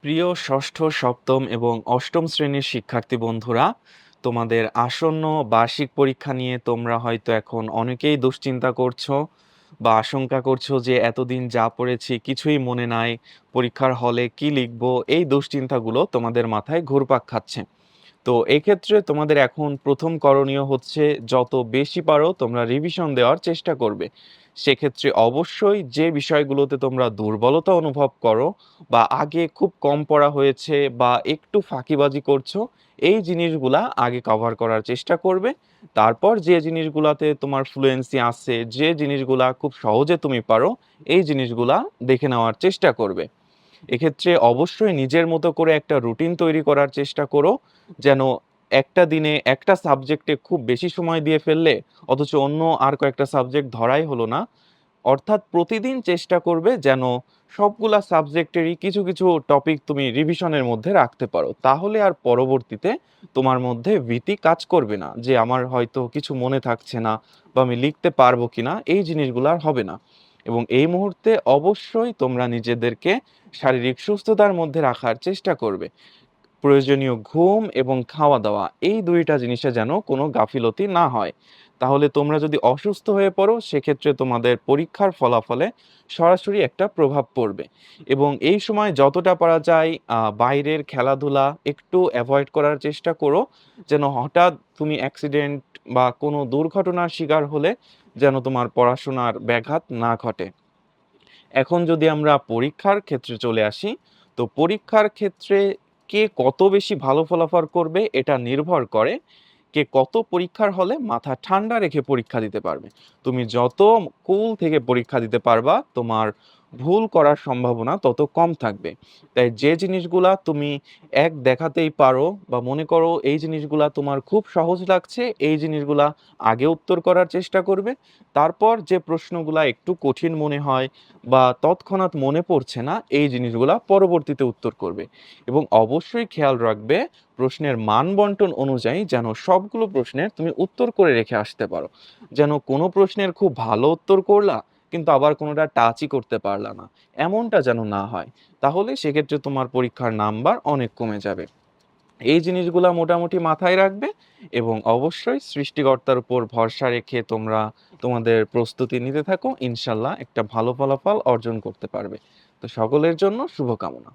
প্রিয় ষষ্ঠ, সপ্তম এবং অষ্টম শ্রেণীর শিক্ষার্থী বন্ধুরা, তোমাদের আসন্ন বার্ষিক পরীক্ষা নিয়ে তোমরা হয়তো এখন অনেকেই দুশ্চিন্তা করছো বা আশঙ্কা করছো যে এতদিন যা পড়েছি কিছুই মনে নাই, পরীক্ষার হলে কি লিখবো, এই দুশ্চিন্তাগুলো তোমাদের মাথায় ঘুরপাক খাচ্ছে। তো এক্ষেত্রে তোমাদের এখন প্রথম করণীয় হচ্ছে যত বেশি পারো তোমরা রিভিশন দেওয়ার চেষ্টা করবে। সেক্ষেত্রে অবশ্যই যে বিষয়গুলোতে তোমরা দুর্বলতা অনুভব করো বা আগে খুব কম পড়া হয়েছে বা একটু ফাঁকিবাজি করছো, এই জিনিসগুলা আগে কভার করার চেষ্টা করবে। তারপর যে জিনিসগুলাতে তোমার ফ্লুয়েন্সি আছে, যে জিনিসগুলা খুব সহজে তুমি পারো, এই জিনিসগুলা দেখে নেওয়ার চেষ্টা করবে। এক্ষেত্রে অবশ্যই নিজের মতো করে একটা রুটিন তৈরি করার চেষ্টা করো, যেন একটা দিনে একটা সাবজেক্টে খুব বেশি সময় দিয়ে ফেললে অথচ অন্য আর কয়েকটা সাবজেক্ট ধরাই হলো না। অর্থাৎ প্রতিদিন চেষ্টা করবে যেন সবগুলা সাবজেক্টেরই কিছু কিছু টপিক তুমি রিভিশনের মধ্যে রাখতে পারো। তাহলে আর পরবর্তীতে তোমার মধ্যে ভীতি কাজ করবে না যে আমার হয়তো কিছু মনে থাকছে না বা আমি লিখতে পারবো কিনা, এই জিনিসগুলো আর হবে না। এবং এই মুহূর্তে অবশ্যই তোমরা নিজেদেরকে শারীরিক সুস্থতার মধ্যে রাখার চেষ্টা করবে। প্রয়োজনীয় ঘুম এবং খাওয়া-দাওয়া, এই ২ টা জিনিসে যেন কোনো গাফিলতি না হয়। তাহলে তোমরা যদি অসুস্থ হয়ে পড়ো, সেক্ষেত্রে তোমাদের পরীক্ষার ফলাফলে সরাসরি একটা প্রভাব পড়বে। এবং এই সময় যতটা পারা যায় বাইরের খেলাধুলা একটু এভয়েড করার চেষ্টা করো, যেন হঠাৎ তুমি অ্যাক্সিডেন্ট বা কোনো দুর্ঘটনার শিকার হলে যেন তোমার পড়াশোনার ব্যাঘাত না ঘটে। এখন যদি আমরা পরীক্ষার ক্ষেত্রে চলে আসি, তো পরীক্ষার ক্ষেত্রে কে কত বেশি ভালো ফলাফল করবে এটা নির্ভর করে কে কত পরীক্ষার হলে মাথা ঠান্ডা রেখে পরীক্ষা দিতে পারবে। তুমি যত কুল থেকে পরীক্ষা দিতে পারবা, তোমার ভুল করার সম্ভাবনা তত কম থাকবে। তাই যে জিনিসগুলা তুমি এক দেখাতেই পারো বা মনে করো এই জিনিসগুলা তোমার খুব সহজ লাগছে, এই জিনিসগুলা আগে উত্তর করার চেষ্টা করবে। তারপর যে প্রশ্নগুলা একটু কঠিন মনে হয় বা তৎক্ষণাৎ মনে পড়ছে না, এই জিনিসগুলা পরবর্তীতে উত্তর করবে। এবং অবশ্যই খেয়াল রাখবে প্রশ্নের মান বন্টন অনুযায়ী যেন সবগুলো প্রশ্নের তুমি উত্তর করে রেখে আসতে পারো। যেন কোনো প্রশ্নের খুব ভালো উত্তর করলা, কিন্তু আবার কোনোটা টাচই করতে পারলা না। এমনটা যেন না হয়। তাহলে সেক্ষেত্রে তোমার পরীক্ষার নাম্বার অনেক কমে যাবে। এই জিনিসগুলা মোটামুটি মাথায় রাখবে এবং অবশ্যই সৃষ্টিকর্তার উপর ভরসা রেখে তোমরা তোমাদের প্রস্তুতি নিতে থাকো। ইনশাআল্লাহ একটা ভালো ফলাফল অর্জন করতে পারবে। তো সকলের জন্য শুভকামনা।